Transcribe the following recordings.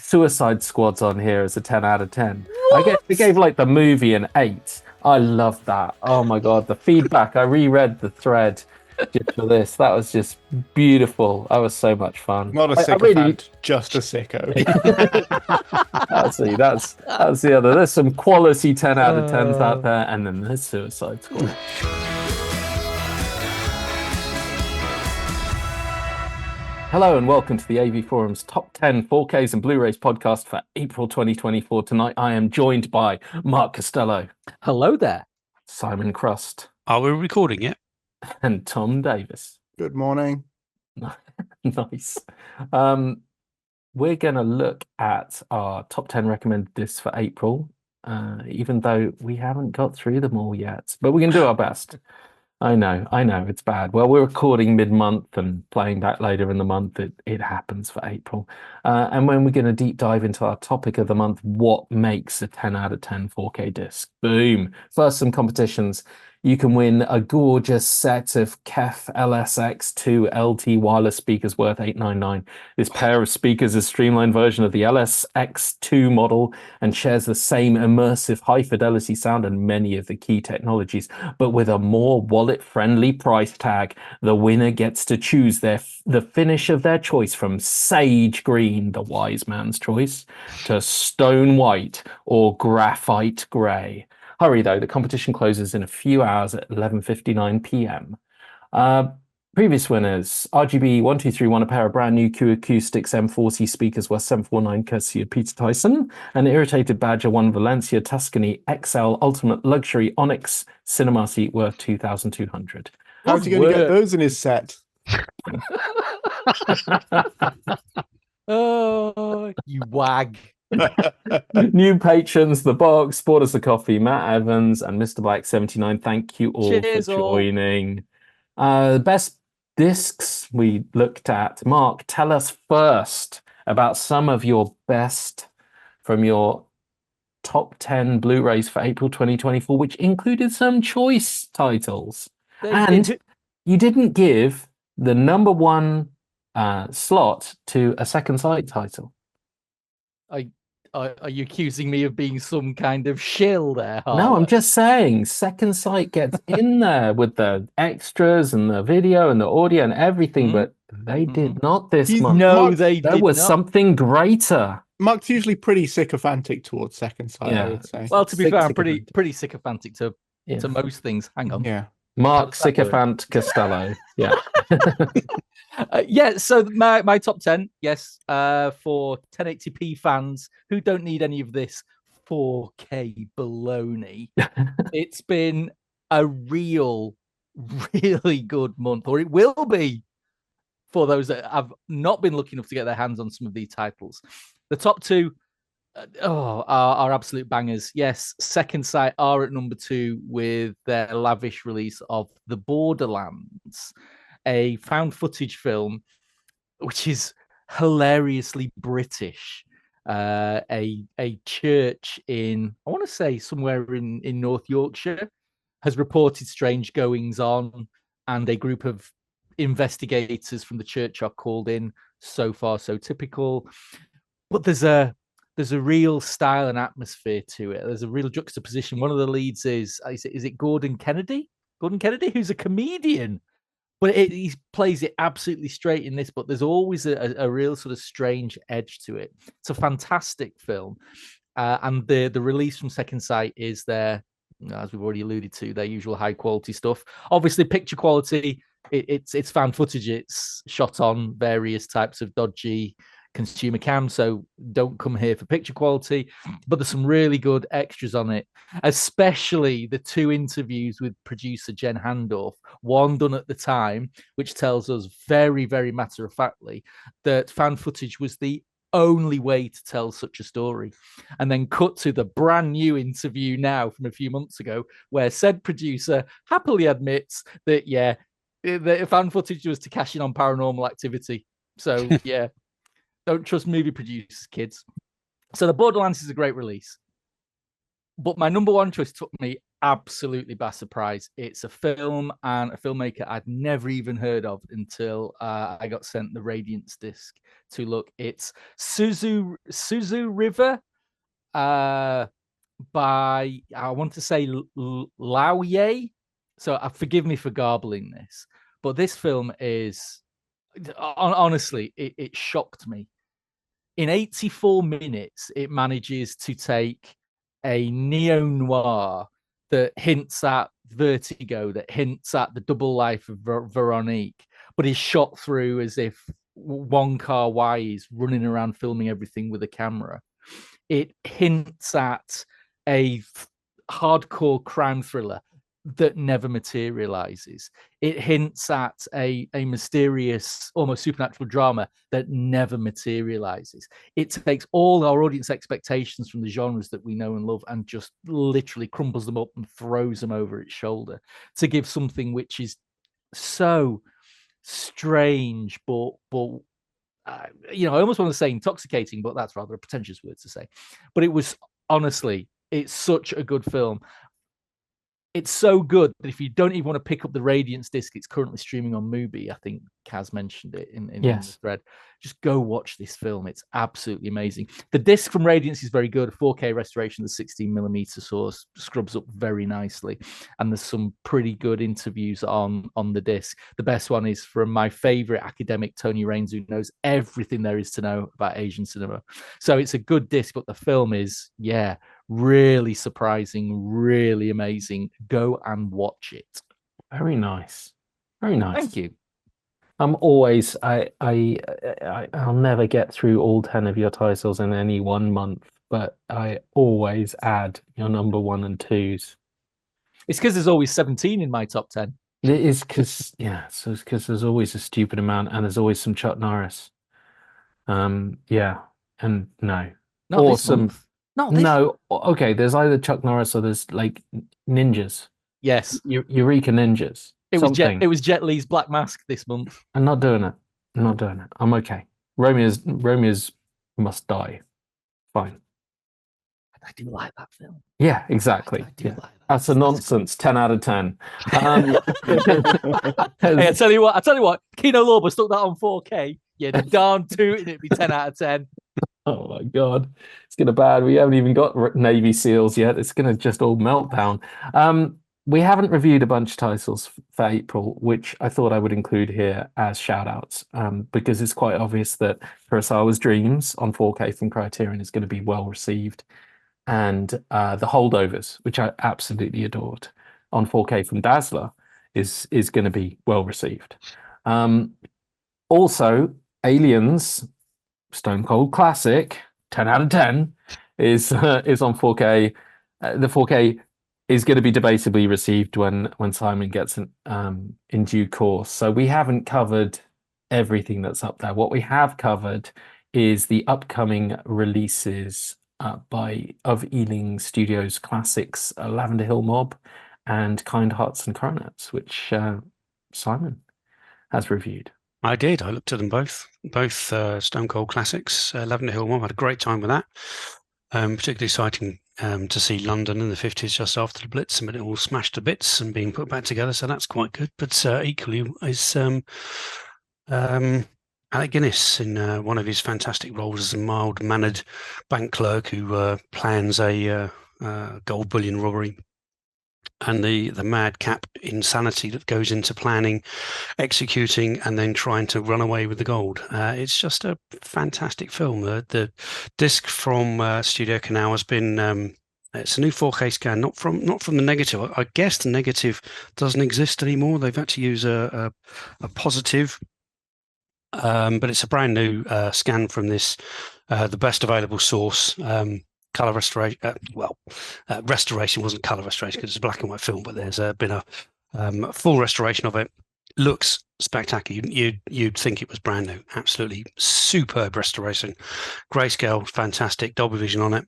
Suicide Squad's on here as a 10 out of 10. What? I gave like the movie an 8. I love that. Oh my God, the feedback. I reread the thread just for this. That was just beautiful. That was so much fun. Not a sycophant, just a sicko. That's the other. There's some quality 10 out of 10s out there, and then there's Suicide Squad. Hello and welcome to the AVForums Top 10 4Ks and Blu-rays podcast for April 2024. Tonight I am joined by Mark Costello. Hello there. Simon Crust. Are we recording it? And Tom Davies. Good morning. Nice. We're going to look at our top 10 recommended discs for April, even though we haven't got through them all yet, but we can do our best. I know, it's bad. Well, we're recording mid-month and playing back later in the month. It happens for April. And when we're going to deep dive into our topic of the month, what makes a 10 out of 10 4K disc? Boom. First, some competitions. You can win a gorgeous set of KEF LSX2 LT wireless speakers worth $899. This pair of speakers is a streamlined version of the LSX2 model and shares the same immersive high-fidelity sound and many of the key technologies, but with a more wallet-friendly price tag. The winner gets to choose the finish of their choice from sage green, the wise man's choice, to stone white or graphite grey. Hurry, though, the competition closes in a few hours at 11:59 p.m. Previous winners, RGB 1231, a pair of brand new Q Acoustics M40 speakers worth $749 courtesy of Peter Tyson, an Irritated Badger 1 Valencia Tuscany XL Ultimate Luxury Onyx Cinema seat worth $2,200. How's he going to get those in his set? Oh, you wag. New patrons, The Box, Bought Us a Coffee, Matt Evans, and Mr. Black 79. Thank you all Cheers, for joining. Best discs we looked at. Mark, tell us first about some of your best from your top 10 Blu-rays for April 2024, which included some choice titles. And you didn't give the number one slot to a Second Sight title. Are you accusing me of being some kind of shill there, Harlow? No, I'm just saying Second Sight gets in there with the extras and the video and the audio and everything, but they did not this month. No, there was something greater. Mark's usually pretty sycophantic towards Second Sight, Yeah. I would say. Well, to be fair, I'm pretty sycophantic to Yeah. most things. Hang on. Yeah. Mark Sycophant Costello. Yeah. So my top 10, yes, for 1080p fans who don't need any of this 4K baloney. It's been a really good month, or it will be for those that have not been lucky enough to get their hands on some of these titles. The top two are absolute bangers. Yes, Second Sight are at number 2 with their lavish release of The Borderlands, a found footage film which is hilariously British. A church in, I want to say somewhere in North Yorkshire, has reported strange goings on, and a group of investigators from the church are called in. So far, so typical. But there's a real style and atmosphere to it. There's a real juxtaposition. One of the leads is it Gordon Kennedy? Gordon Kennedy, who's a comedian. But he plays it absolutely straight in this, but there's always a real sort of strange edge to it. It's a fantastic film. And the release from Second Sight is their, as we've already alluded to, their usual high quality stuff. Obviously, picture quality, it's found footage. It's shot on various types of dodgy consumer cam, so don't come here for picture quality, but there's some really good extras on it, especially the 2 interviews with producer Jen Handorf, one done at the time, which tells us very, very matter-of-factly that fan footage was the only way to tell such a story. And then cut to the brand new interview now from a few months ago, where said producer happily admits that, the fan footage was to cash in on Paranormal Activity. So, yeah. Don't trust movie producers, kids. So The Borderlands is a great release. But my number one choice took me absolutely by surprise. It's a film and a filmmaker I'd never even heard of until I got sent the Radiance disc to look. It's Suzhou River by, I want to say Lao Ye. So forgive me for garbling this, but this film is, honestly, it shocked me. In 84 minutes, it manages to take a neo-noir that hints at Vertigo, that hints at the double life of Veronique, but is shot through as if Wong Kar-wai is running around filming everything with a camera. It hints at a hardcore crime thriller that never materializes. It hints at a mysterious, almost supernatural drama that never materializes. It takes all our audience expectations from the genres that we know and love and just literally crumbles them up and throws them over its shoulder to give something which is so strange, but I almost want to say intoxicating, but that's rather a pretentious word to say. But it was, honestly, it's such a good film. It's so good that if you don't even want to pick up the Radiance disc, it's currently streaming on Mubi. I think Kaz mentioned it in the thread. Just go watch this film. It's absolutely amazing. The disc from Radiance is very good. 4K restoration of the 16mm source scrubs up very nicely. And there's some pretty good interviews on the disc. The best one is from my favorite academic, Tony Raines, who knows everything there is to know about Asian cinema. So it's a good disc, but the film is, really surprising, really amazing. Go and watch it. Very nice. Very nice. Thank you. I'm always I'll never get through all 10 of your titles in any 1 month, but I always add your number 1 and 2s. It's because there's always 17 in my top 10. It is because so it's because there's always a stupid amount and there's always some Chuck Norris. And no. Not awesome. No, okay, there's either Chuck Norris or there's like ninjas. Yes. Eureka ninjas. It was Jet Li's Black Mask this month. I'm not doing it. I'm okay. Romeo's must die. Fine. I do like that film. Yeah, exactly. I do like that. That's a nonsense. 10 out of 10. Hey, I tell you what, Kino Lorber stuck that on 4K. Yeah, darn tootin', it'd be 10 out of 10. Oh my God, it's gonna bad. We haven't even got Navy SEALs yet. It's gonna just all melt down. We haven't reviewed a bunch of titles for April, which I thought I would include here as shout outs, because it's quite obvious that Kurosawa's Dreams on 4K from Criterion is going to be well received, and the Holdovers, which I absolutely adored, on 4K from Dazzler is going to be well received. Also, Aliens Stone Cold Classic, 10 out of 10, is on 4K. The 4K is going to be debatably received when Simon gets in due course. So we haven't covered everything that's up there. What we have covered is the upcoming releases of Ealing Studios classics, Lavender Hill Mob and Kind Hearts and Coronets, which Simon has reviewed. I did. I looked at them both Stone Cold classics. Lavender Hill Mob, had a great time with that. Particularly exciting to see London in the 50s just after the Blitz, but it all smashed to bits and being put back together, so that's quite good. But equally is Alec Guinness in one of his fantastic roles as a mild-mannered bank clerk who plans a gold bullion robbery, and the madcap insanity that goes into planning, executing, and then trying to run away with the gold. It's just a fantastic film. The disc from Studiocanal has been it's a new 4K scan, not from the negative. I guess the negative doesn't exist anymore. They've had to use a positive, but it's a brand new scan from this, the best available source. Color restoration, restoration wasn't color restoration because it's a black and white film, but there's been a full restoration of it. Looks spectacular. You'd think it was brand new. Absolutely superb restoration. Grayscale, fantastic. Dolby Vision on it.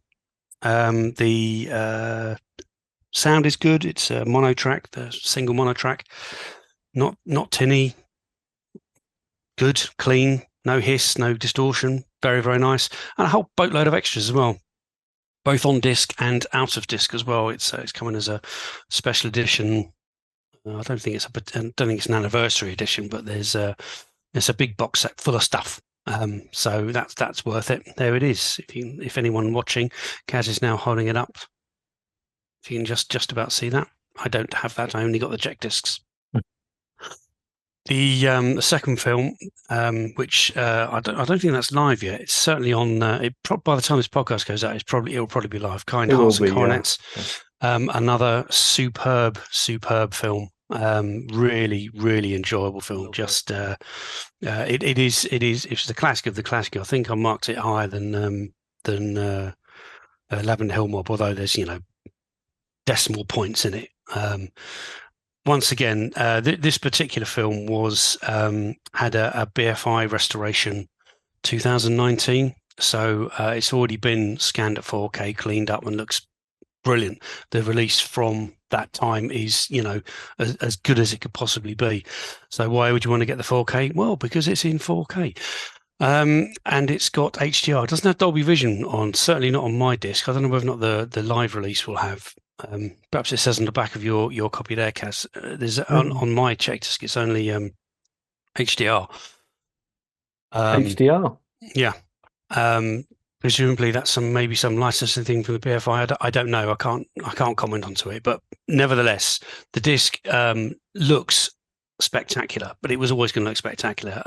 The sound is good. It's a mono track, the single mono track. Not tinny. Good, clean, no hiss, no distortion. Very, very nice, and a whole boatload of extras as well. both on disc and out of disc as well. It's coming as a special edition. I don't think it's an anniversary edition, but it's a big box set full of stuff. So that's worth it. There it is. If anyone watching, Kaz is now holding it up. If you can just about see that. I don't have that. I only got the Jet discs. The second film, which I don't think that's live yet. It's certainly on. By the time this podcast goes out, it'll probably be live. Kind Hearts and Coronets. Yeah. Another superb film. Really, really enjoyable film. Just it is. It's the classic of the classic. I think I marked it higher than Lavender Hill Mob, although there's decimal points in it. Once again, this particular film was had a BFI restoration 2019, so it's already been scanned at 4K, cleaned up, and looks brilliant. The release from that time is as good as it could possibly be. So why would you want to get the 4K? Well, because it's in 4K. And it's got HDR. It doesn't have Dolby Vision on, certainly not on my disc. I don't know whether or not the live release will have. Perhaps it says on the back of your copy there, Kaz. There's on my check disc, it's only HDR. HDR. Yeah. Presumably that's maybe some licensing thing from the BFI. I don't know. I can't comment onto it. But nevertheless, the disc looks spectacular, but it was always going to look spectacular.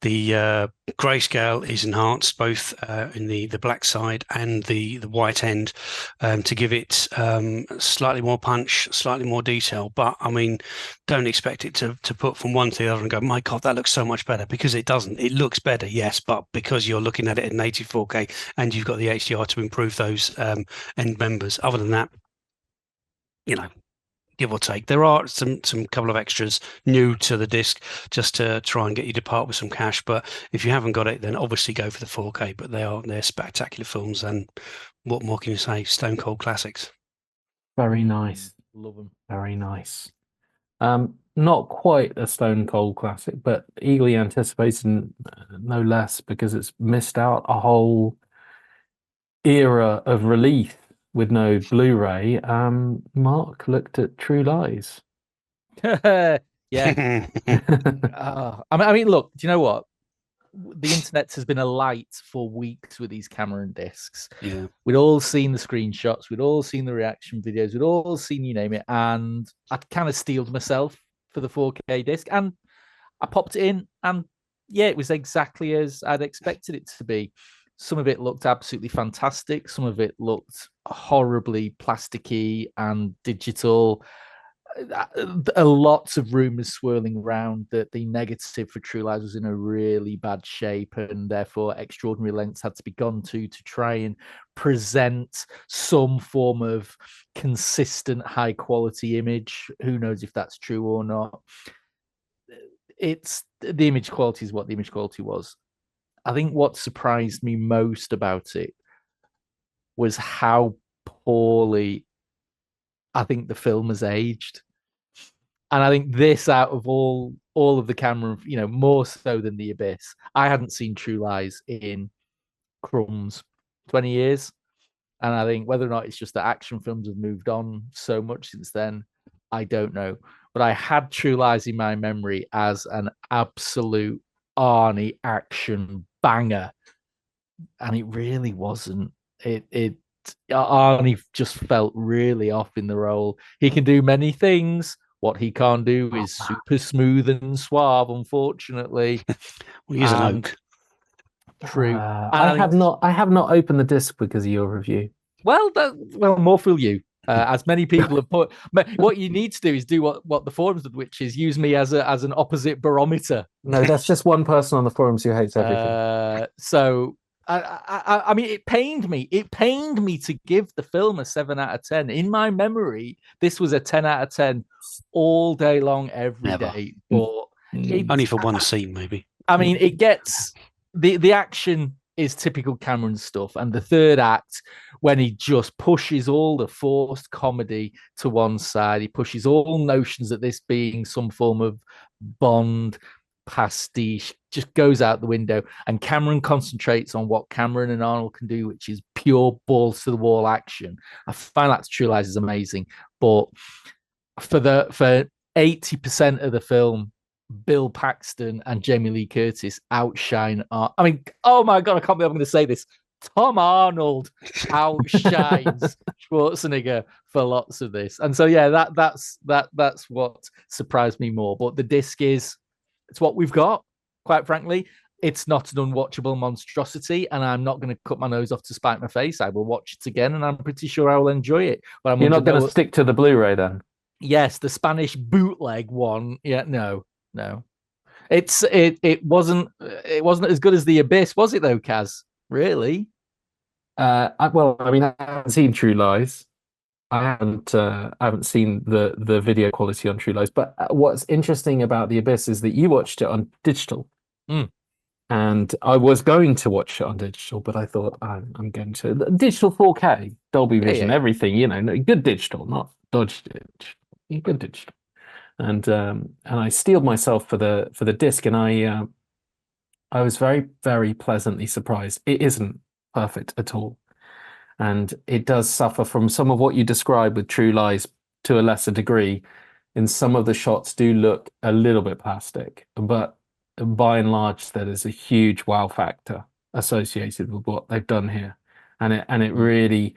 The grayscale is enhanced both in the black side and the white end to give it slightly more punch, slightly more detail. But I mean, don't expect it to put from one to the other and go, my God, that looks so much better, because it doesn't. It looks better, yes, but because you're looking at it in native 4K and you've got the HDR to improve those end members. Other than that, give or take. There are some couple of extras new to the disc just to try and get you to part with some cash. But if you haven't got it, then obviously go for the 4K. But they're spectacular films, and what more can you say? Stone cold classics. Very nice. Love them. Very nice. Not quite a stone cold classic, but eagerly anticipated, no less, because it's missed out a whole era of release with no Blu-ray. Mark looked at True Lies. Yeah. I mean, look, do you know what? The internet has been alight for weeks with these Cameron discs. Yeah. We'd all seen the screenshots, we'd all seen the reaction videos, we'd all seen you name it, and I kind of steeled myself for the 4K disc, and I popped it in, and yeah, it was exactly as I'd expected it to be. Some of it looked absolutely fantastic. Some of it looked horribly plasticky and digital. Lots of rumors swirling around that the negative for True Lies was in a really bad shape, and therefore extraordinary lengths had to be gone to try and present some form of consistent high quality image. Who knows if that's true or not? It's the image quality is what the image quality was. I think what surprised me most about it was how poorly I think the film has aged. And I think this, out of all of the Cameron, more so than The Abyss, I hadn't seen True Lies in crumbs 20 years. And I think whether or not it's just that action films have moved on so much since then, I don't know. But I had True Lies in my memory as an absolute Arnie action banger, and it really wasn't. Arnie just felt really off in the role. He can do many things. What he can't do is super smooth and suave, unfortunately. Well, he's an oak. True. I have not opened the disc because of your review. Well, more for you. As many people have put, what you need to do is do what the forums did, which is use me as an opposite barometer. No, that's just one person on the forums who hates everything. So I mean, it pained me. It pained me to give the film a 7 out of 10. In my memory, this was a 10 out of 10 all day long, every day. But only for one scene, maybe. I mean, it gets the action is typical Cameron stuff, and the third act, when he just pushes all the forced comedy to one side, he pushes all notions that this being some form of Bond pastiche just goes out the window, and Cameron concentrates on what Cameron and Arnold can do, which is pure balls to the wall action. I find that True Lies is amazing, but for 80% of the film, Bill Paxton and Jamie Lee Curtis outshine. I mean, oh my god, I can't believe I'm going to say this. Tom Arnold outshines Schwarzenegger for lots of this, and so yeah, that's what surprised me more. But the disc it's what we've got. Quite frankly, it's not an unwatchable monstrosity, and I'm not going to cut my nose off to spite my face. I will watch it again, and I'm pretty sure I will enjoy it. But you're not going to stick to the Blu-ray then? Yes, the Spanish bootleg one. Yeah, no. It wasn't as good as The Abyss, was it though, Kaz? Really? Well, I mean, I haven't seen True Lies. I haven't seen the video quality on True Lies. But what's interesting about The Abyss is that you watched it on digital, and I was going to watch it on digital, but I thought I'm going to digital 4K, Dolby Vision, everything. Good digital, not dodgy digital, good digital. And I steeled myself for the disc, and I was very, very pleasantly surprised. It isn't perfect at all, and it does suffer from some of what you described with True Lies to a lesser degree. And some of the shots do look a little bit plastic, but by and large, there is a huge wow factor associated with what they've done here, and it really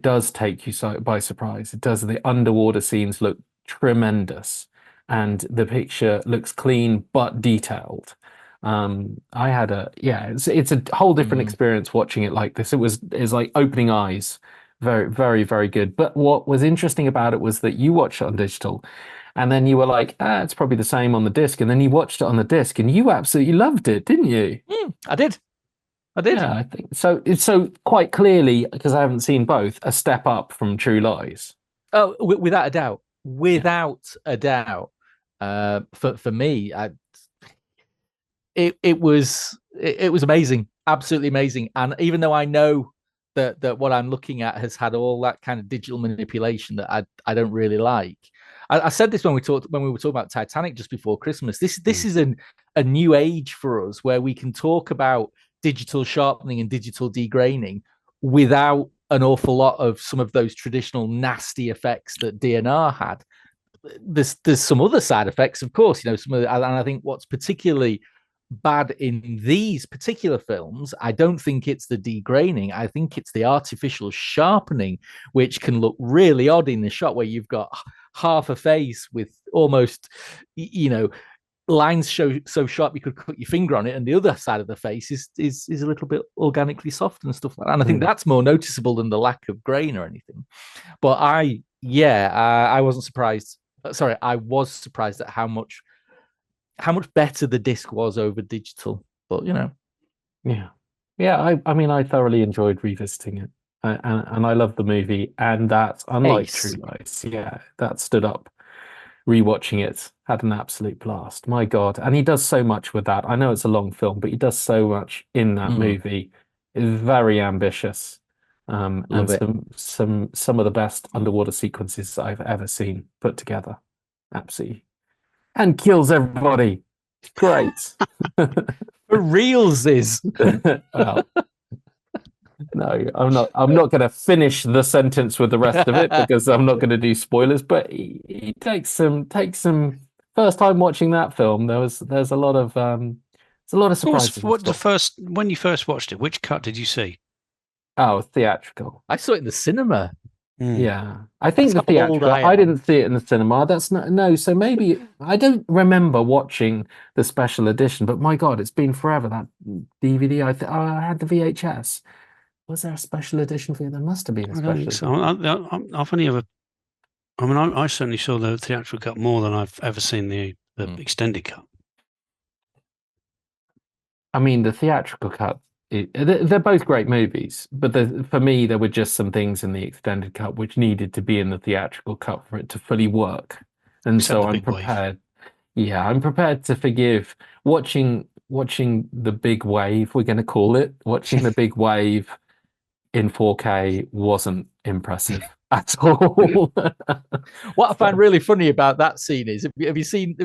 does take you by surprise. It does. The underwater scenes look tremendous, and the picture looks clean but detailed. It's a whole different experience watching it like this. It's like opening eyes. Very, very, very good. But what was interesting about it was that you watched it on digital, and then you were like, it's probably the same on the disc. And then you watched it on the disc, and you absolutely loved it, didn't you? I did. Yeah, I think so. So quite clearly, because I haven't seen both, a step up from True Lies. Oh, without a doubt. Without a doubt. For me, it was amazing, absolutely amazing. And even though I know that what I'm looking at has had all that kind of digital manipulation that I don't really like. I said this when we were talking about Titanic just before Christmas. This is a new age for us where we can talk about digital sharpening and digital degraining without an awful lot of some of those traditional nasty effects that DNR had. There's some other side effects, of course, and I think what's particularly bad in these particular films, I don't think it's the degraining. I think it's the artificial sharpening, which can look really odd in the shot where you've got half a face with almost, lines so sharp you could cut your finger on it, and the other side of the face is a little bit organically soft and stuff like that. And I think that's more noticeable than the lack of grain or anything. But I wasn't surprised. Sorry, I was surprised at how much better the disc was over digital. But I mean, I thoroughly enjoyed revisiting it, and I love the movie, and that, unlike True Lies, that stood up. Rewatching it, had an absolute blast. My God, and he does so much with that. I know it's a long film, but he does so much in that movie. It's very ambitious, and some of the best underwater sequences I've ever seen put together. Absolutely, and kills everybody. Great. For reals is. Well, no, I'm not going to finish the sentence with the rest of it because I'm not going to do spoilers. But he takes some. First time watching that film, there's a lot of surprises. When you first watched it, which cut did you see? Oh, theatrical. I saw it in the cinema. Yeah, I think the theatrical. I didn't see it in the cinema. That's no. So maybe I don't remember watching the special edition. But my God, it's been forever. That DVD. I had the VHS. Was there a special edition for you? There must have been a special edition. So. I've only ever. I mean, I certainly saw the theatrical cut more than I've ever seen the extended cut. I mean, the theatrical cut. They're both great movies, but for me, there were just some things in the extended cut which needed to be in the theatrical cut for it to fully work. And so I'm prepared. Yeah, I'm prepared to forgive watching the big wave. We're going to call it watching the big wave in 4K wasn't impressive at all. What I find really funny about that scene is, have you seen?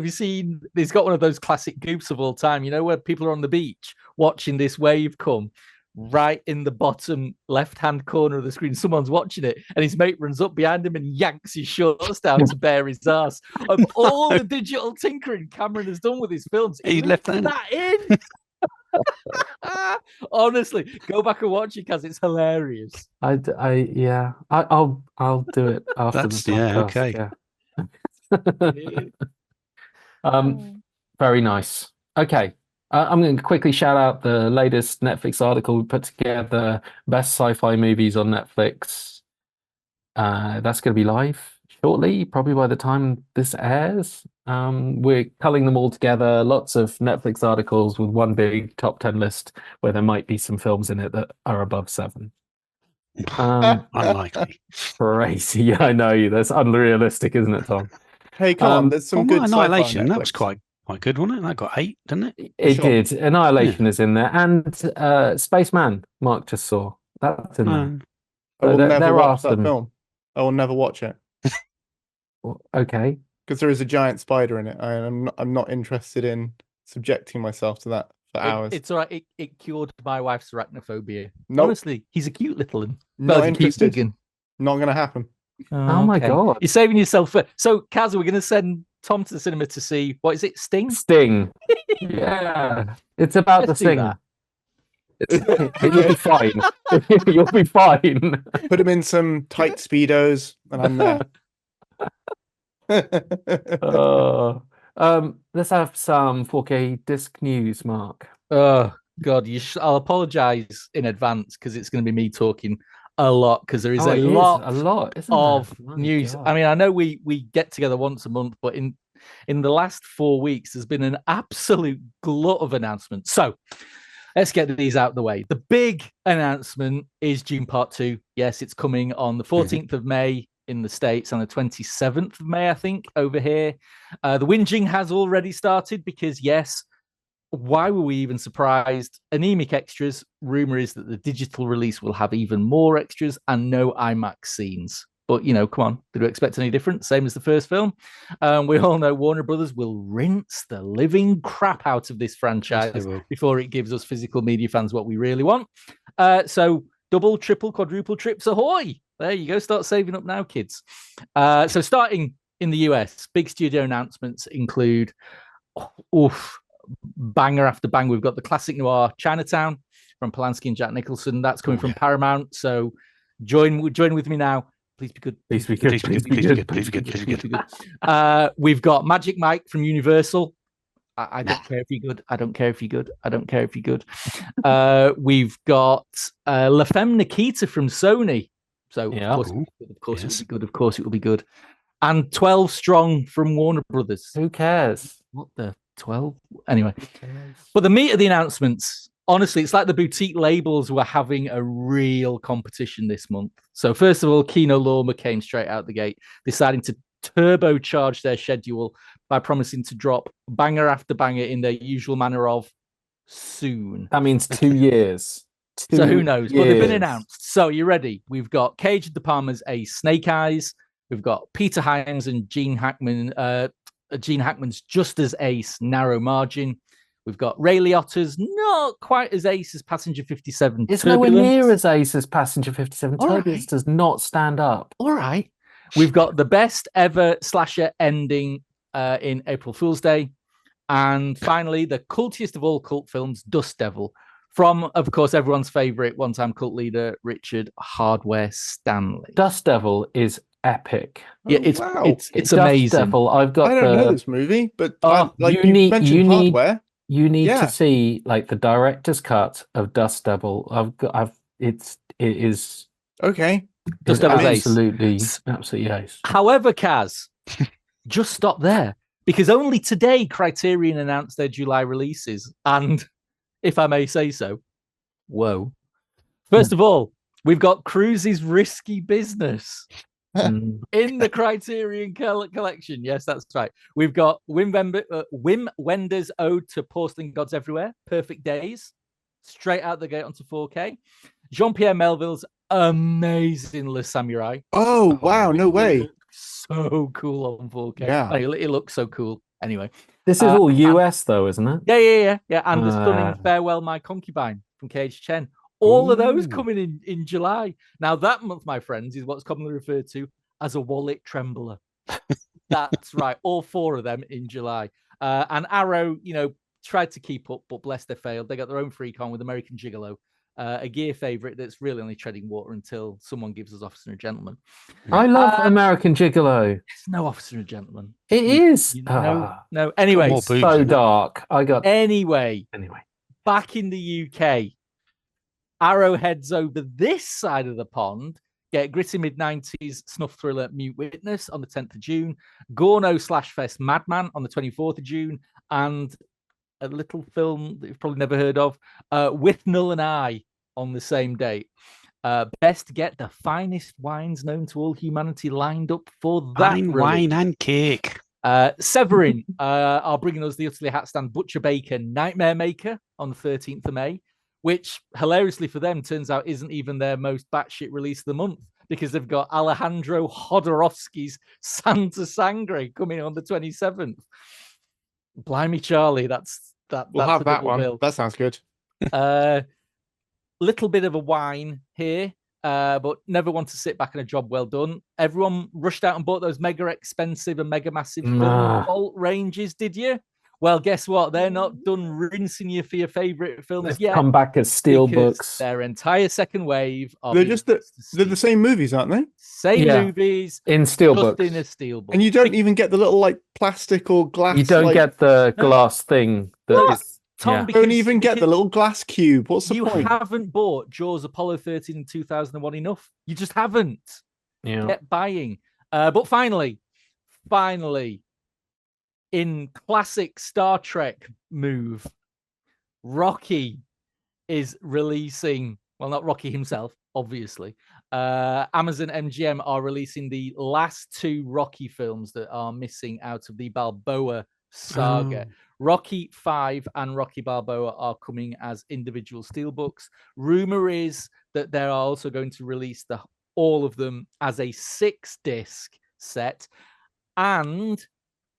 He's got one of those classic goofs of all time. Where people are on the beach watching this wave come. right in the bottom left-hand corner of the screen. Someone's watching it, and his mate runs up behind him and yanks his shorts down to bare his ass. Of all the digital tinkering Cameron has done with his films, he left that in. Honestly, go back and watch it because it's hilarious. I'll do it after the podcast. Okay. Very nice. Okay. I'm going to quickly shout out the latest Netflix article we put together, best sci-fi movies on Netflix. That's going to be live shortly, probably by the time this airs. We're culling them all together, lots of Netflix articles with one big top 10 list where there might be some films in it that are above 7. Unlikely. Crazy. Yeah, I know. That's unrealistic, isn't it, Tom? Hey, come on, there's some good Annihilation. sci-fi on That was Netflix. quite good, wasn't it? That got 8, didn't it? It Sure. did. Annihilation is in there, and Spaceman. Mark just saw that's in there. I will So never there are watch that some. film. I will never watch it Okay. because there is a giant spider in it. I'm not interested in subjecting myself to that for hours. It's all right. It cured my wife's arachnophobia. Nope. Honestly, he's a cute little one. Not He's a cute interested. vegan. Not going to happen. Oh my God. You're saving yourself for. So, Kaz, we're going to send Tom to the cinema to see, what is it, Sting? Sting. Yeah. It's about Let's the do Sting. that. You'll be fine. You'll be fine. Put him in some tight speedos, and I'm there. Let's have some 4K disc news, Mark. Oh, God. I'll apologize in advance because it's going to be me talking a lot because there is a lot isn't of there? My news. God. I mean, I know we get together once a month, but in the last 4 weeks, there's been an absolute glut of announcements. So let's get these out of the way. The big announcement is Dune Part 2. Yes, it's coming on the 14th of May in the States and the 27th of May, I think, over here. The whinging has already started because, yes, why were we even surprised? Anemic extras. Rumor is that the digital release will have even more extras and no IMAX scenes. But, come on. Did we expect any different? Same as the first film. We all know Warner Brothers will rinse the living crap out of this franchise before it gives us physical media fans what we really want. So double, triple, quadruple trips ahoy. There you go. Start saving up now, kids. So starting in the US, big studio announcements include banger after banger. We've got the classic noir Chinatown from Polanski and Jack Nicholson. That's coming from Paramount. So join with me now. Please be good. Please be good. Please be good. We've got Magic Mike from Universal. I don't care if you're good. I don't care if you're good. I don't care if you're good. We've got La Femme Nikita from Sony. So Yeah. of course it will be good. Of course it will be good. And 12 Strong from Warner Brothers. Who cares? What the 12? Anyway. But the meat of the announcements, honestly, it's like the boutique labels were having a real competition this month. So first of all, Kino Lorma came straight out the gate, deciding to turbocharge their schedule by promising to drop banger after banger in their usual manner of soon. That means 2 years. So who knows? Well, they've been announced. So you ready? We've got Cage of the Palmers, a Snake Eyes. We've got Peter Hyams and Gene Hackman. Gene Hackman's Just as Ace, Narrow Margin. We've got Ray Liotta's not quite as ace as Passenger 57. It's nowhere near as ace as Passenger 57. All Turbulence right. does not stand up. All right. We've got the best ever slasher ending in April Fool's Day. And finally, the cultiest of all cult films, Dust Devil, from, of course, everyone's favorite one-time cult leader, Richard Hardware Stanley. Dust Devil is epic. Yeah, it's wow. it's Dust amazing. Devil, I've got I don't know this movie, but you need Hardware. You need Yeah. to see like the director's cut of Dust Devil. It is Okay. Dust Devil's ace. Absolutely ace. However, Kaz, just stop there. Because only today Criterion announced their July releases. And if I may say so, whoa. First of all, we've got Cruise's Risky Business in the Criterion collection. Yes, that's right. We've got Wim Wender's Ode to Porcelain Gods Everywhere, Perfect Days, straight out the gate onto 4K. Jean-Pierre Melville's amazing Le Samurai. Oh, wow. No way. So cool on 4K. Yeah. It looks so cool. Anyway. This is all US though, isn't it? Yeah. And the stunning Farewell My Concubine from Cage Chen. All of those Ooh. coming in July. Now, that month, my friends, is what's commonly referred to as a wallet trembler. That's right. All 4 of them in July. And Arrow, tried to keep up, but bless they failed. They got their own free con with American Gigolo, a gear favorite that's really only treading water until someone gives us Officer and Gentleman. I love American Gigolo. It's no Officer and Gentleman. It is. No. Anyway, more boobs So in it. dark. Anyway, Anyway. back in the UK, Arrow heads over this side of the pond. Get gritty mid-90s snuff thriller Mute Witness on the 10th of June, Gorno/Fest Madman on the 24th of June, and a little film that you've probably never heard of, With Null and I on the same date. Best get the finest wines known to all humanity lined up for that. Fine wine and cake. Severin are bringing us the utterly hat-stand Butcher Baker Nightmare Maker on the 13th of May, which hilariously for them turns out isn't even their most batshit release of the month, because they've got Alejandro Jodorowsky's Santa Sangre coming on the 27th. Blimey, Charlie, that's We'll have that one. Bill. That sounds good. Little bit of a whine here, but never want to sit back on a job well done. Everyone rushed out and bought those mega expensive and mega massive film vault ranges, did you? Well, guess what? They're not done rinsing you for your favorite films yet. Come back as steel books. Their entire second wave are They're the same movies, aren't they? Same movies in steel just books. in a steel book. And you don't even get the little like plastic or glass. You don't get the glass thing. Tom, You don't even get the little glass cube. What's the point? You haven't bought Jaws Apollo 13 in 2001 enough. You just haven't. Yeah. Get buying. But finally, in classic Star Trek move, Rocky is releasing, well, not Rocky himself, obviously. Amazon MGM are releasing the last 2 Rocky films that are missing out of the Balboa saga. Rocky 5 and Rocky Balboa are coming as individual steelbooks. Rumor is that they are also going to release all of them as a 6-disc set. And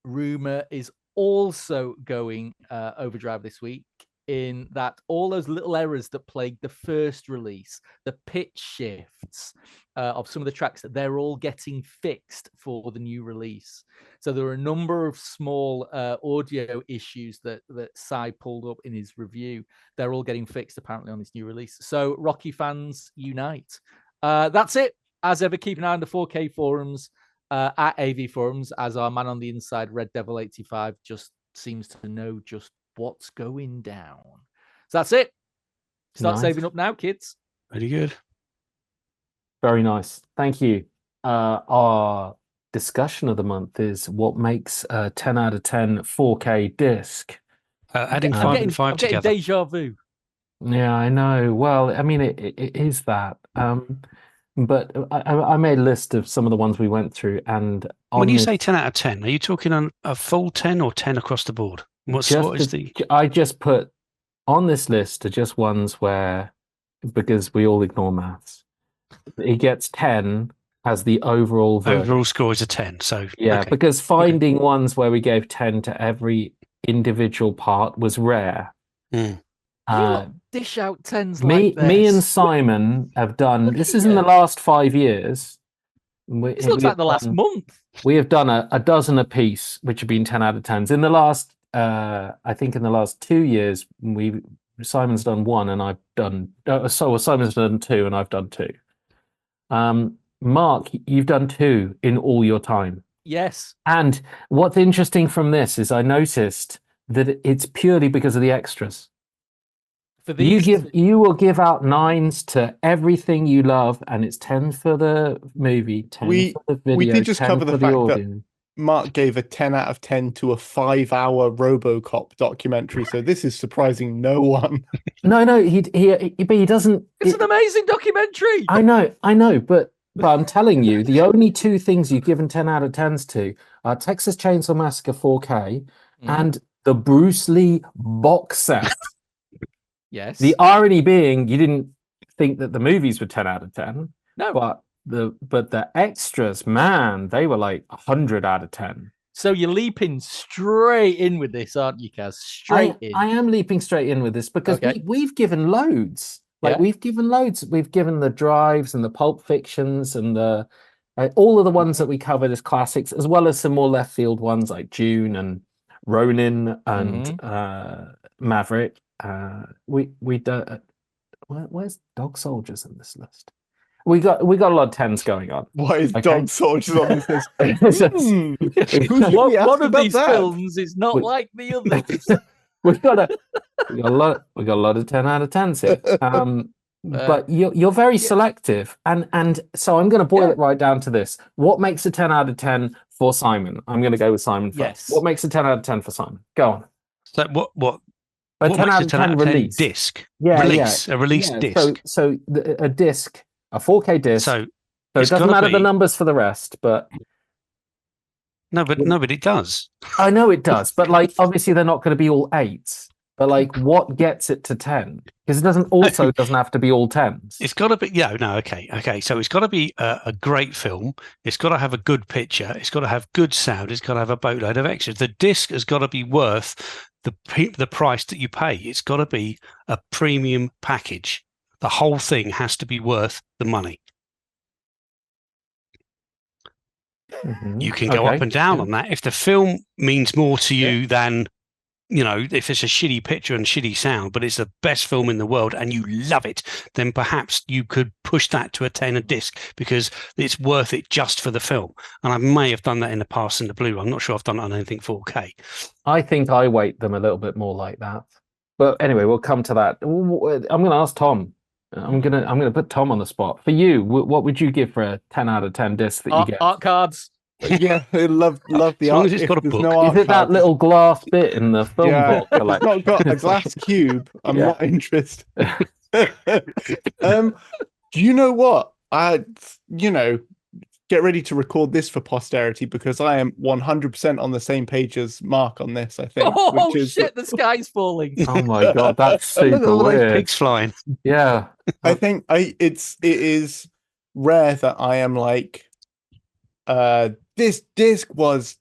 rumor is also going overdrive this week, in that all those little errors that plagued the first release, the pitch shifts of some of the tracks, that they're all getting fixed for the new release. So there are a number of small audio issues that Cy pulled up in his review. They're all getting fixed apparently on this new release. So Rocky fans unite. That's it. As ever, keep an eye on the 4K forums at AVForums, as our man on the inside, Red Devil 85, just seems to know just what's going down. So that's it. Start saving up now, kids. Very good. Very nice. Thank you. Our discussion of the month is what makes a 10 out of 10 4K disc. Adding 5 and 5 together. Deja vu. Yeah, I know. Well, I mean, it is that. But I made a list of some of the ones we went through, and when you say 10 out of 10, are you talking on a full 10 or 10 across the board? I just put on this list are just ones where, because we all ignore maths, it gets 10 as the overall version. Overall score is a 10. So yeah, okay. Because finding ones where we gave 10 to every individual part was rare. You dish out 10s me like this. and Simon have done this is in the last 5 years. This looks like the last month. We have done a dozen apiece, which have been 10 out of 10s. In the last I think in the last 2 years, Simon's done 1 and I've done Simon's done 2 and I've done 2. Mark, you've done 2 in all your time. Yes. And what's interesting from this is I noticed that it's purely because of the extras. You will give out 9s to everything you love, and it's 10 for the movie, 10 for the video. We did just cover the fact audio. that Mark gave a 10 out of 10 to a 5-hour RoboCop documentary, so this is surprising no one. No, but he doesn't. It's an amazing documentary. I know, but I'm telling you, the only 2 things you've given 10 out of 10s to are Texas Chainsaw Massacre 4K and the Bruce Lee box set. Yes. The irony being, you didn't think that the movies were 10 out of 10. No. But the extras, man, they were like 100 out of 10. So you're leaping straight in with this, aren't you, Kaz? Straight in. I am leaping straight in with this because we've given loads. Like Yeah. we've given loads. We've given the Drives and the Pulp Fictions and the all of the ones that we covered as classics, as well as some more left field ones like June and Ronin and Maverick. We don't. Where's Dog Soldiers in this list? We got a lot of tens going on. Why is Okay. Dog Soldiers on this list? It's just- Who should we ask One of about these that? films is not We- like the others. we got a lot of 10 out of 10s here. But you're very selective, and so I'm going to boil it right down to this: what makes a 10 out of 10 for Simon? I'm going to go with Simon first. Yes. What makes a 10 out of 10 for Simon? Go on. So what A what 10 makes out a of 10 10 out of 10 release. disc? Yeah, Release. A release yeah. disc. So a disc, a 4K disc. So it it's doesn't gotta matter the be- numbers for the rest, but no, but it does. I know it does. But like, obviously, they're not going to be all 8s. But like, what gets it to 10? Because it doesn't have to be all 10s. It's got to be, okay. So it's got to be a great film. It's got to have a good picture. It's got to have good sound. It's got to have a boatload of extras. The disc has got to be worth the price that you pay. It's got to be a premium package. The whole thing has to be worth the money. You can go up and down on that. If the film means more to you than, if it's a shitty picture and shitty sound, but it's the best film in the world and you love it, then perhaps you could push that to a 10 a disc because it's worth it just for the film. And I may have done that in the past in the Blu-ray. I'm not sure I've done it on anything 4K. I think I weight them a little bit more like that. But anyway, we'll come to that. I'm going to ask Tom. I'm gonna put Tom on the spot. For you, what would you give for a 10 out of 10 disc that you get? Art cards. Yeah, I love the As long art. as it's got a There's book. no art Is it that cards. little glass bit in the film Yeah, book? if it's not got a glass cube, I'm Yeah. not interested. Do you know what? Get ready to record this for posterity because I am 100% on the same page as Mark on this, I think. Oh which is, shit! The sky's falling. Oh my god, that's Look at super all those weird. pigs flying. Yeah. I think it is rare that I am like, this disc was,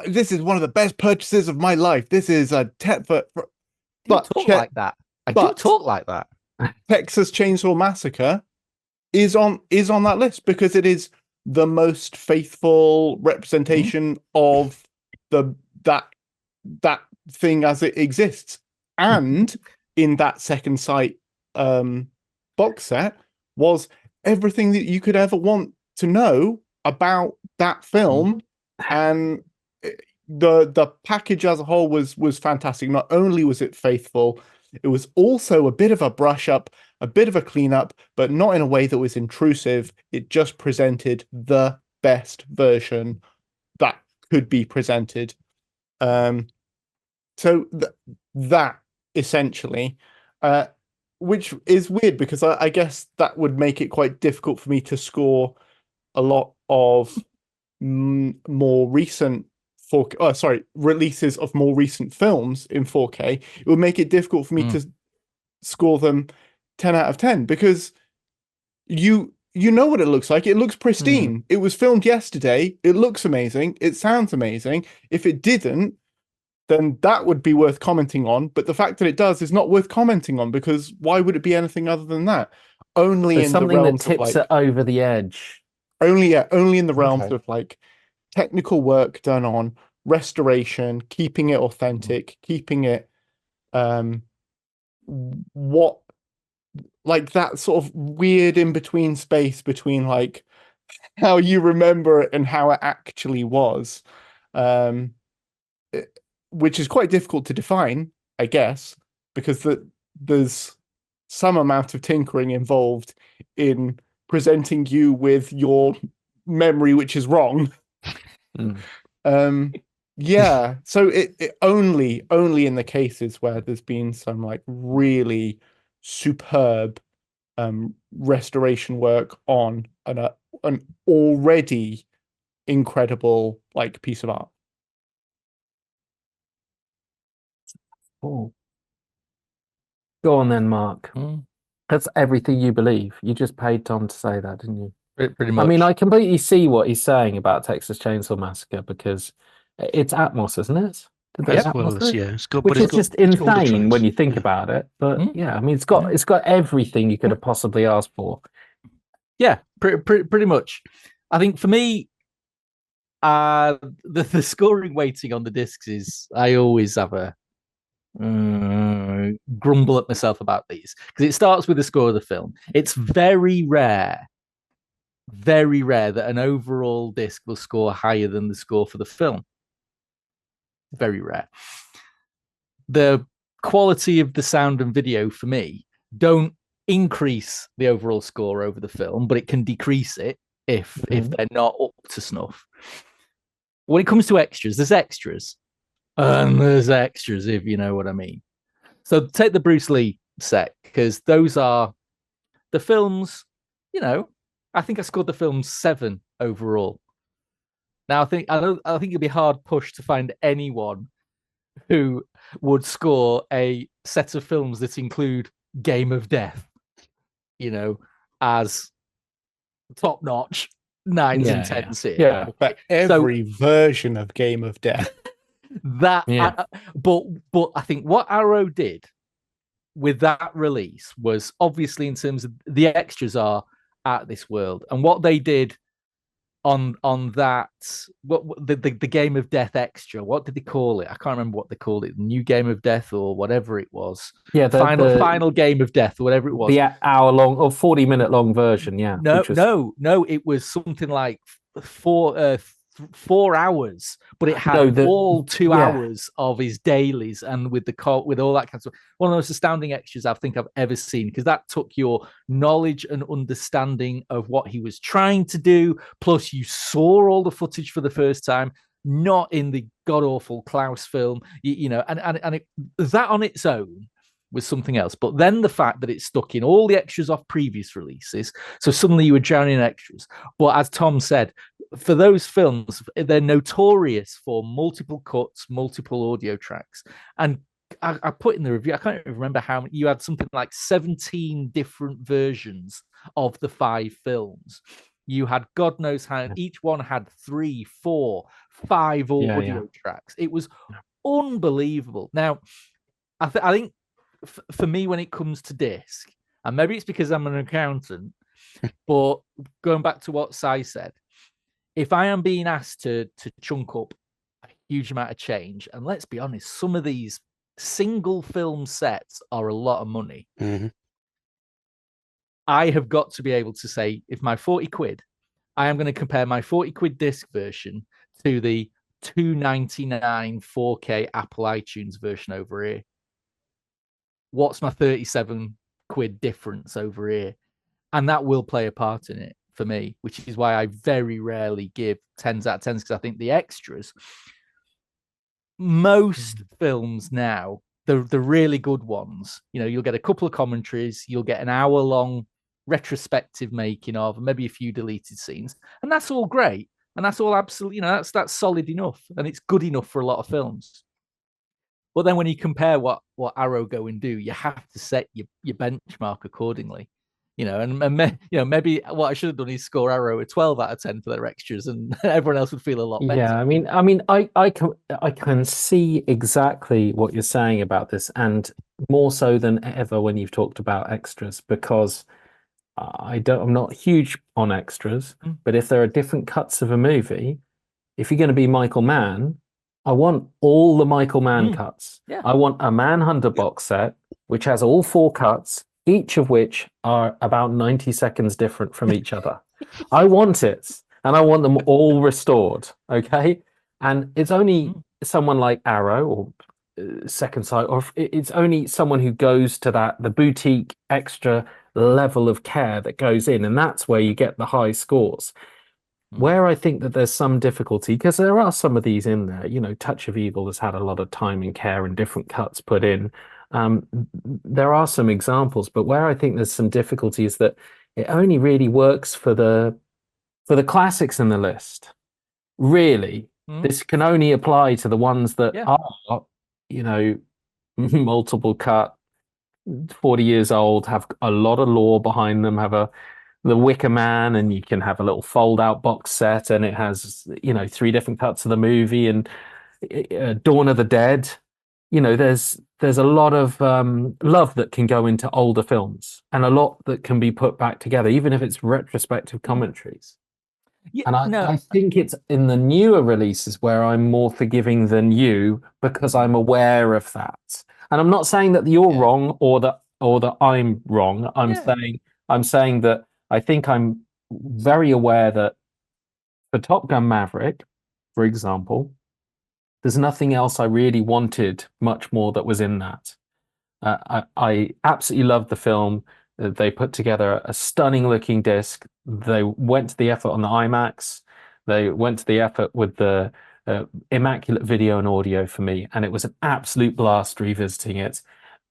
this is one of the best purchases of my life. This is a but Talk like that. I do but- talk like that. Texas Chainsaw Massacre is on that list because it is the most faithful representation of that thing as it exists. And in that Second Sight box set was everything that you could ever want to know about that film, and the package as a whole was fantastic. Not only was it faithful, it was also a bit of a brush up, a bit of a cleanup, but not in a way that was intrusive. It just presented the best version that could be presented. So that essentially, which is weird because I guess that would make it quite difficult for me to score a lot of more recent releases of more recent films in 4K. It would make it difficult for me to score them 10 out of 10 because you know what it looks like. It looks pristine. It was filmed yesterday. It looks amazing. It sounds amazing. If it didn't, then that would be worth commenting on. But the fact that it does is not worth commenting on because why would it be anything other than that? Only There's in the something that realms tips of like it over the edge. only in the realms Okay. of like technical work done on restoration, keeping it authentic, keeping it what like that sort of weird in between space between like how you remember it and how it actually was, which is quite difficult to define, I guess, because there's some amount of tinkering involved in presenting you with your memory which is wrong. Yeah, so it only in the cases where there's been some like really superb restoration work on an already incredible like piece of art. Oh. Go on then, Mark. That's everything you believe. You just paid Tom to say that, didn't you? Pretty much. I mean, I completely see what he's saying about Texas Chainsaw Massacre because it's Atmos, isn't it? Did Yep. that Well, was it? yeah, it's got, Which but is it's got just it's got all the insane when trains. you think Yeah. about it. But Mm. yeah, I mean, it's got everything you could have possibly asked for. Yeah, pretty much. I think for me, the scoring weighting on the discs is, I always have a grumble at myself about these, because it starts with the score of the film. It's very rare that an overall disc will score higher than the score for the film. Very rare. The quality of the sound and video for me don't increase the overall score over the film, but it can decrease it if they're not up to snuff. When it comes to extras, there's extras, and there's extras, if you know what I mean. So take the Bruce Lee set, because those are the films. You know, I think I scored the film 7 overall. Now I think it'd be hard pushed to find anyone who would score a set of films that include Game of Death, you know, as top notch 9s and 10s here. Yeah. But every version of Game of Death. But I think what Arrow did with that release was, obviously, in terms of the extras are at this world, and what they did on that, what the Game of Death extra, what did they call it? I can't remember what they called it. New Game of Death or whatever it was. Yeah, the final Game of Death or whatever it was. The hour-long or 40-minute long version. Yeah. No, it was something like 4 hours, but it had all 2 hours of his dailies, and with all that kind of stuff. One of the most astounding extras I think I've ever seen, because that took your knowledge and understanding of what he was trying to do, plus you saw all the footage for the first time, not in the god-awful Klaus film, you know, and that on its own was something else. But then the fact that it stuck in all the extras off previous releases, so suddenly you were drowning in extras. But as Tom said, for those films, they're notorious for multiple cuts, multiple audio tracks. And I put in the review, I can't even remember how many, you had something like 17 different versions of the 5 films. You had God knows how, each one had 3, 4, 5 audio tracks. It was unbelievable. Now, I think for me, when it comes to disc, and maybe it's because I'm an accountant, but going back to what Si said, if I am being asked to chunk up a huge amount of change, and let's be honest, some of these single film sets are a lot of money. Mm-hmm. I have got to be able to say, if my 40 quid, I am going to compare my 40 quid disc version to the $2.99 4K Apple iTunes version over here. What's my 37 quid difference over here? And that will play a part in it for me, which is why I very rarely give 10s out of 10s, because I think the extras, most films now, the really good ones, you know, you'll get a couple of commentaries, you'll get an hour-long retrospective making of, maybe a few deleted scenes, and that's all great, and that's all absolutely, you know, that's solid enough, and it's good enough for a lot of films. But then when you compare what Arrow go and do, you have to set your benchmark accordingly. You know, and maybe what I should have done is score Arrow a 12 out of 10 for their extras, and everyone else would feel a lot better. Yeah, I mean, I can see exactly what you're saying about this, and more so than ever when you've talked about extras, because I'm not huge on extras, but if there are different cuts of a movie, if you're going to be Michael Mann, I want all the Michael Mann cuts. Yeah. I want a Manhunter box set which has all 4 cuts, each of which are about 90 seconds different from each other. I want it, and I want them all restored, okay? And it's only someone like Arrow or Second Sight, or it's only someone who goes to the boutique extra level of care that goes in, and that's where you get the high scores. Where I think that there's some difficulty, because there are some of these in there, you know, Touch of Evil has had a lot of time and care and different cuts put in. There are some examples, but where I think there's some difficulty is that it only really works for the classics in the list. Really, this can only apply to the ones that are, you know, multiple cut, 40 years old, have a lot of lore behind them, have the Wicker Man, and you can have a little fold out box set, and it has, you know, 3 different cuts of the movie, and Dawn of the Dead. You know, there's a lot of love that can go into older films, and a lot that can be put back together, even if it's retrospective commentaries. Yeah, And no, I think it's in the newer releases where I'm more forgiving than you, because I'm aware of that. And I'm not saying that you're wrong or that I'm wrong. I'm saying that I think I'm very aware that for Top Gun Maverick, for example, there's nothing else I really wanted much more that was in that. I absolutely loved the film. They put together a stunning looking disc. They went to the effort on the IMAX. They went to the effort with the immaculate video and audio for me, and it was an absolute blast revisiting it.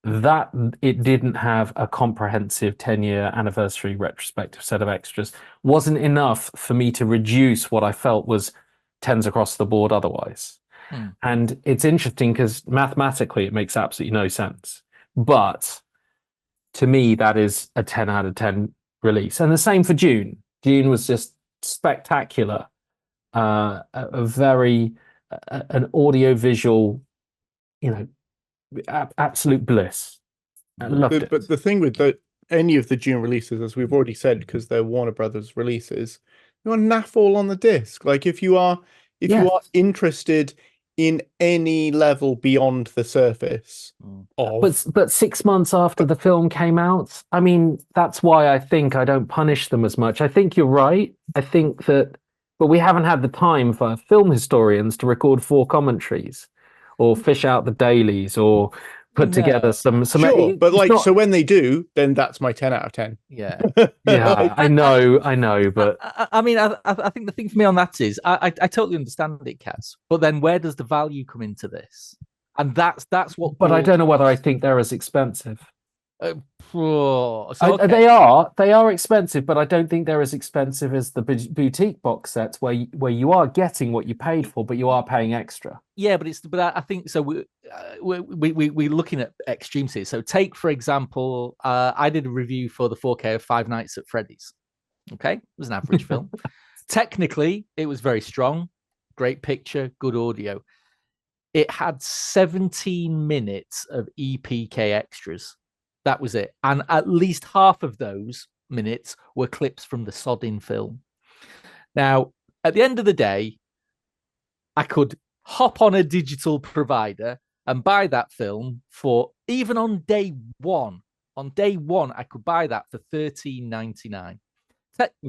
That it didn't have a comprehensive 10-year anniversary retrospective set of extras wasn't enough for me to reduce what I felt was tens across the board otherwise. And it's interesting because mathematically it makes absolutely no sense. But to me, that is a 10 out of 10 release. And the same for June. June was just spectacular. An audio-visual, absolute bliss. I loved it. But the thing with any of the June releases, as we've already said, because they're Warner Brothers releases, you want naff all on the disc. Like if you are interested in any level beyond the surface but 6 months after the film came out, I mean, that's why I think I don't punish them as much. I think you're right. I think that, but we haven't had the time for film historians to record 4 commentaries or fish out the dailies or put together some sure, but so when they do, then that's my 10 out of 10. Yeah. I know, but I mean, I think the thing for me on that is I totally understand it, Kaz, but then where does the value come into this? And that's what. But I don't know whether I think they're as expensive. Okay. They are expensive, but I don't think they're as expensive as the boutique box sets where you are getting what you paid for, but you are paying extra. Yeah, but I think so. We're looking at extremes here. So take, for example, I did a review for the 4K of Five Nights at Freddy's. Okay, it was an average film. Technically, it was very strong, great picture, good audio. It had 17 minutes of EPK extras. That was it. And at least half of those minutes were clips from the sodding film. Now, at the end of the day, I could hop on a digital provider and buy that film for, even on day one. On day one, I could buy that for $13.99.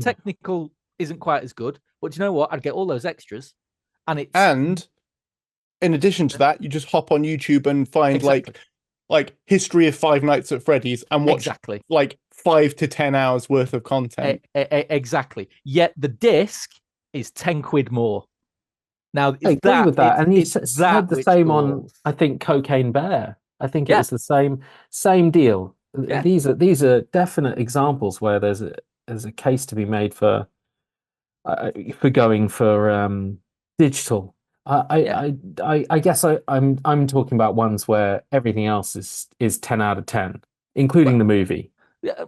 Technical isn't quite as good, but you know what? I'd get all those extras. And in addition to that, you just hop on YouTube and find like history of Five Nights at Freddy's and watch like 5 to 10 hours worth of content. Exactly. Yet the disc is 10 quid more. Now, I agree with that. And you said the same on, I think, Cocaine Bear. I think it was the same deal. Yeah. These are definite examples where there's a case to be made for going for digital. I guess I'm talking about ones where everything else is 10 out of 10, including the movie. Yeah.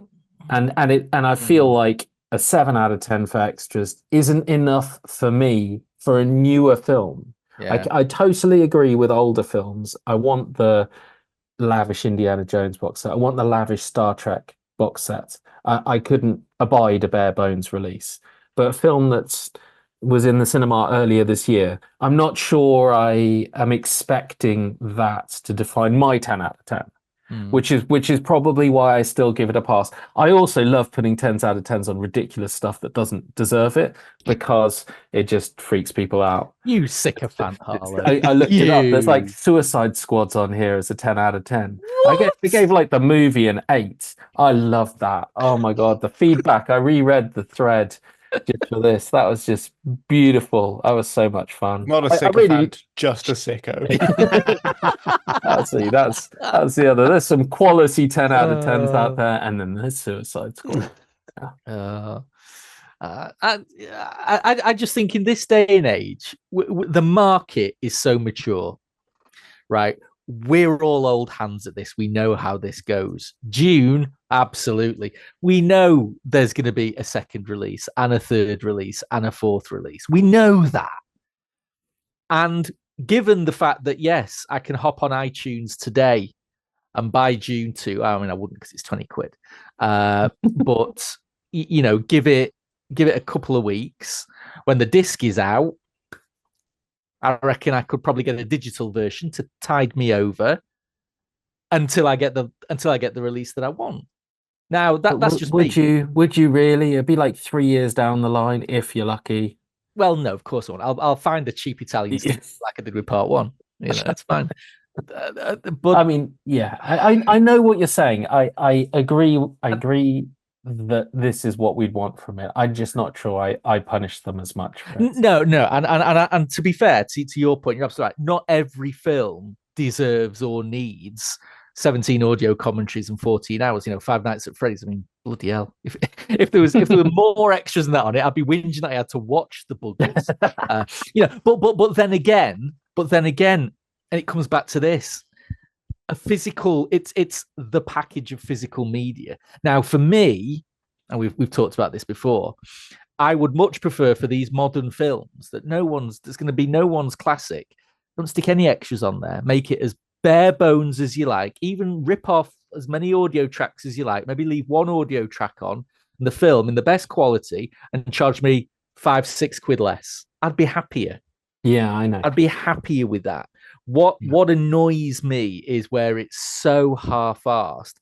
And I feel like a 7 out of 10 for extras isn't enough for me for a newer film. Yeah. I totally agree with older films. I want the lavish Indiana Jones box set. I want the lavish Star Trek box set. I couldn't abide a bare bones release. But a film that's was in the cinema earlier this year, I'm not sure I am expecting that to define my 10 out of 10, which is probably why I still give it a pass. I also love putting 10s out of 10s on ridiculous stuff that doesn't deserve it because it just freaks people out. You sycophant, Harlow. I looked it up. There's like Suicide Squads on here as a 10 out of 10. I gave like the movie an 8. I love that. Oh my God. The feedback. I reread the thread just for this. That was just beautiful. That was so much fun. Not a sycophant, just a sicko. That's the other. There's some quality 10 out of 10s out there, and then there's Suicide Squad. I just think in this day and age, the market is so mature, right? We're all old hands at this. We know how this goes. June, absolutely. We know there's going to be a second release and a third release and a fourth release. We know that. And given the fact that, yes, I can hop on iTunes today and buy Dune 2. I mean, I wouldn't because it's 20 quid. But, give it a couple of weeks. When the disc is out, I reckon I could probably get a digital version to tide me over until I get the release that I want. Now that's just me. Would you really? It'd be like 3 years down the line if you're lucky. Well, no, of course I won't. I'll find a cheap Italian stick like I did with part 1. That's fine. But I mean, yeah, I know what you're saying. I agree. I agree that this is what we'd want from it. I'm just not sure I punish them as much for it. No, and to be fair to your point, you're absolutely right. Not every film deserves or needs 17 audio commentaries and 14 hours. Five Nights at Freddy's. I mean, bloody hell! If there were more extras than that on it, I'd be whinging that I had to watch the buggers. But then again, and it comes back to this: a physical. It's the package of physical media. Now, for me, and we've talked about this before, I would much prefer for these modern films that there's going to be no one's classic. Don't stick any extras on there. Make it as bare bones as you like. Even rip off as many audio tracks as you like. Maybe leave one audio track on in the film in the best quality and charge me 5-6 quid less. I'd be happier. Yeah, I know. I'd be happier with that. What annoys me is where it's so half-assed.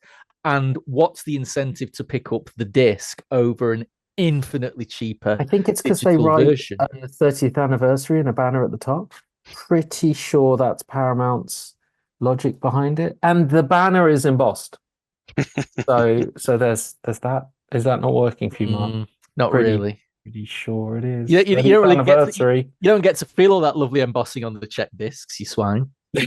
And what's the incentive to pick up the disc over an infinitely cheaper? I think it's because they write the 30th anniversary and a banner at the top. Pretty sure that's Paramount's logic behind it, and the banner is embossed. so there's that. Is that not working for you, Mark? Not really. Pretty sure it is. You don't really you don't get to feel all that lovely embossing on the check discs, you swine. I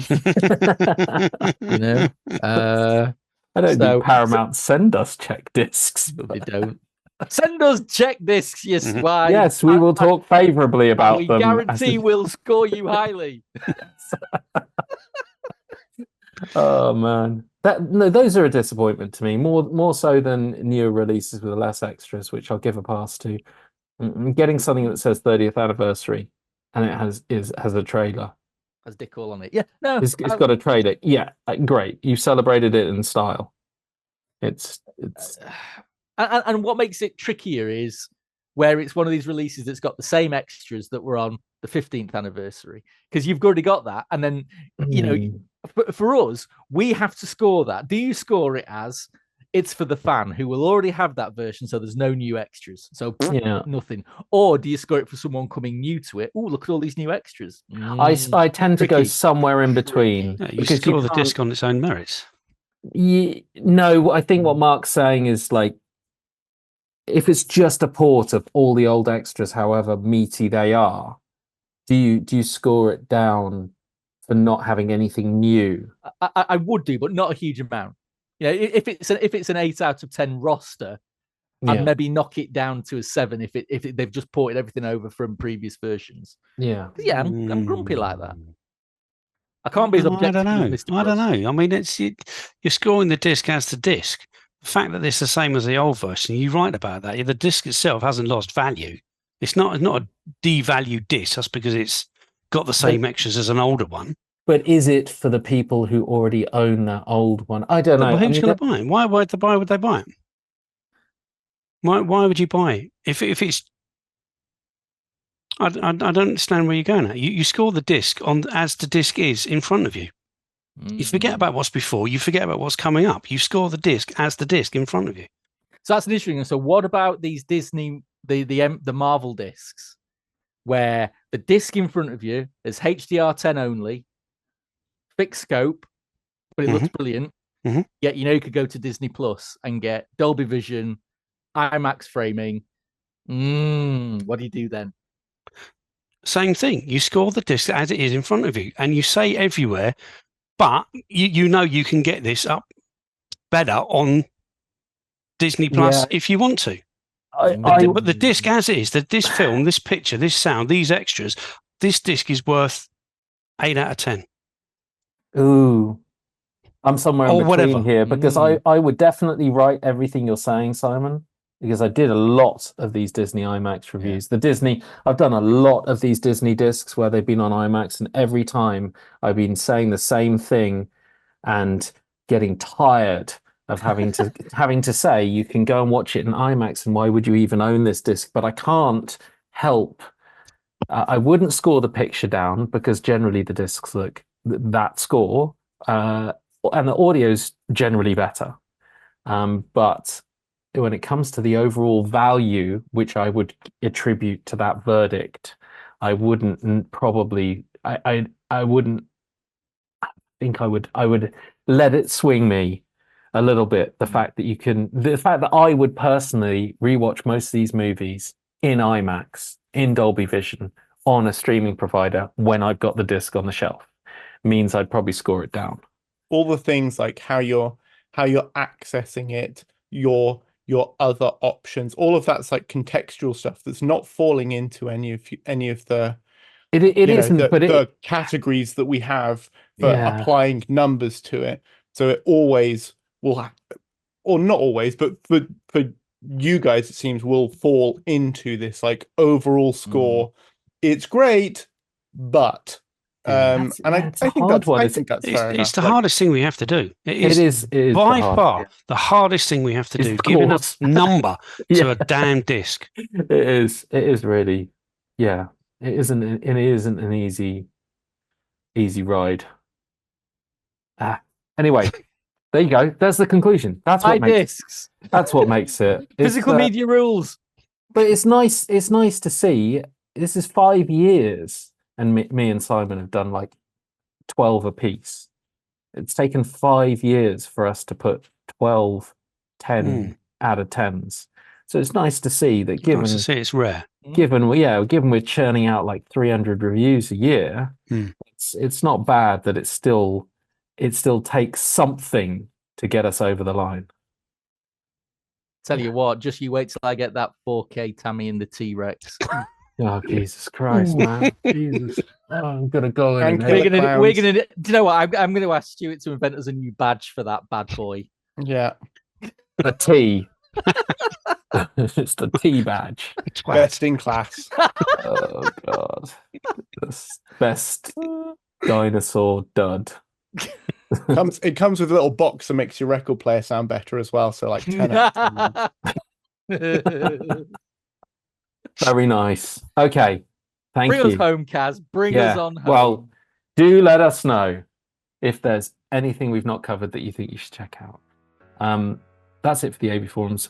don't think Paramount send us check discs. They don't. Send us check discs, you swine. Yes, we will talk favourably about them. We guarantee we'll score you highly. Oh man, those are a disappointment to me. More so than newer releases with less extras, which I'll give a pass to. Getting something that says 30th anniversary and it has a trailer. Has Dick all on it? Yeah, no, it's got a trailer. Yeah, great. You celebrated it in style. It's and what makes it trickier is where it's one of these releases that's got the same extras that were on the 15th anniversary, because you've already got that, and then for us, we have to score that. Do you score it as it's for the fan who will already have that version, so there's no new extras, so nothing? Or do you score it for someone coming new to it? Oh, look at all these new extras. I tend to go somewhere in between. Yeah, you score the disc on its own merits. No, I think what Mark's saying is, like, if it's just a port of all the old extras, however meaty they are, do you score it down for not having anything new? I would do, but not a huge amount. If it's an 8 out of 10 roster, I'd maybe knock it down to a 7 if they've just ported everything over from previous versions. I'm grumpy like that. I can't be as objective. I don't know. I mean, you're scoring the disc as the disc. The fact that it's the same as the old version, you're right about that. The disc itself hasn't lost value. It's not a devalued disc. That's because it's got the same extras as an older one. But is it for the people who already own that old one? I don't know. But who's going to buy it? Why would they buy it? Why would you buy it? If it's... I don't understand where you're going at. You score the disc on as the disc is in front of you. You forget about what's before. You forget about what's coming up. You score the disc as the disc in front of you. So that's an interesting. So what about these Disney, the Marvel discs, where the disc in front of you is HDR10 only, fixed scope, but it looks brilliant. Yet you could go to Disney Plus and get Dolby Vision, IMAX framing. What do you do then? Same thing. You score the disc as it is in front of you, and you say everywhere, but you can get this up better on Disney Plus if you want to. But the disc as is, this film, this picture, this sound, these extras, this disc is worth 8 out of 10. Ooh, I'm somewhere in between whatever here, because I would definitely write everything you're saying, Simon. because I did a lot of these Disney IMAX reviews. I've done a lot of these Disney discs where they've been on IMAX, and every time I've been saying the same thing and getting tired of having to say you can go and watch it in IMAX, and why would you even own this disc? But I can't help. I wouldn't score the picture down because generally the discs look that score, and the audio's generally better. But when it comes to the overall value, which I would attribute to that verdict, I wouldn't probably. I wouldn't think I would let it swing me a little bit. The fact that I would personally rewatch most of these movies in IMAX, in Dolby Vision, on a streaming provider when I've got the disc on the shelf means I'd probably score it down. All the things like how you're accessing it, your other options, all of that's like contextual stuff that's not falling into any of the the categories that we have for applying numbers to it. So it always will, or not always, but for you guys, it seems will fall into this like overall score. It's great, but I think that's fair enough. It's the hardest thing we have to do. It is by far the hardest thing we have to do, giving a number to a damn disc. It is really, yeah. It isn't an easy ride. Anyway, there you go. There's the conclusion. That's what makes it. Physical media rules. But it's nice. It's nice to see. This is 5 years, and me and Simon have done like 12 apiece. It's taken 5 years for us to put 12, 10 out of 10s. So it's nice to see that. Given nice to see it's rare. Given we're churning out like 300 reviews a year, it's not bad that it still takes something to get us over the line. Tell you what, just you wait till I get that 4K Tammy and the T-Rex. Oh, Jesus Christ, man. Jesus. Oh, I'm going to go in. We're gonna. Do you know what? I'm going to ask Stuart to invent us a new badge for that bad boy. Yeah. A T. It's the T badge. Best in class. Oh, God. Best dinosaur dud. It comes with a little box that makes your record player sound better as well. So like 10 out of 10. Very nice. Okay. Thank you. Bring us home, Kaz. Bring us on home. Well, do let us know if there's anything we've not covered that you think you should check out. That's it for the AVForums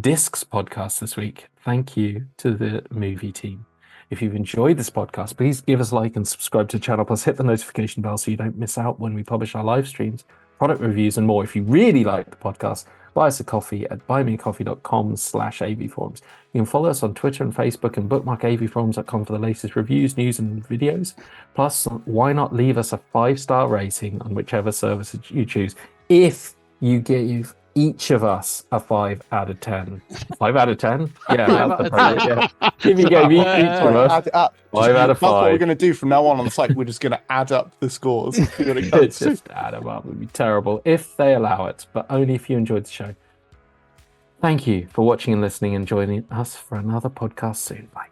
Discs podcast this week. Thank you to the movie team. If you've enjoyed this podcast, please give us a like and subscribe to the channel, plus hit the notification bell so you don't miss out when we publish our live streams, product reviews, and more. If you really like the podcast, buy us a coffee at buymeacoffee.com/AVForums. You can follow us on Twitter and Facebook and bookmark avforums.com for the latest reviews, news, and videos. Plus, why not leave us a 5-star rating on whichever service you choose if you give each of us a 5 out of 10. 5 out of 10? Yeah, that's appropriate. Yeah. If you gave each of us 5 out of 5. That's what we're going to do from now on the site. We're just going to add up the scores. It's just add them up. It would be terrible if they allow it, but only if you enjoyed the show. Thank you for watching and listening and joining us for another podcast soon. Bye.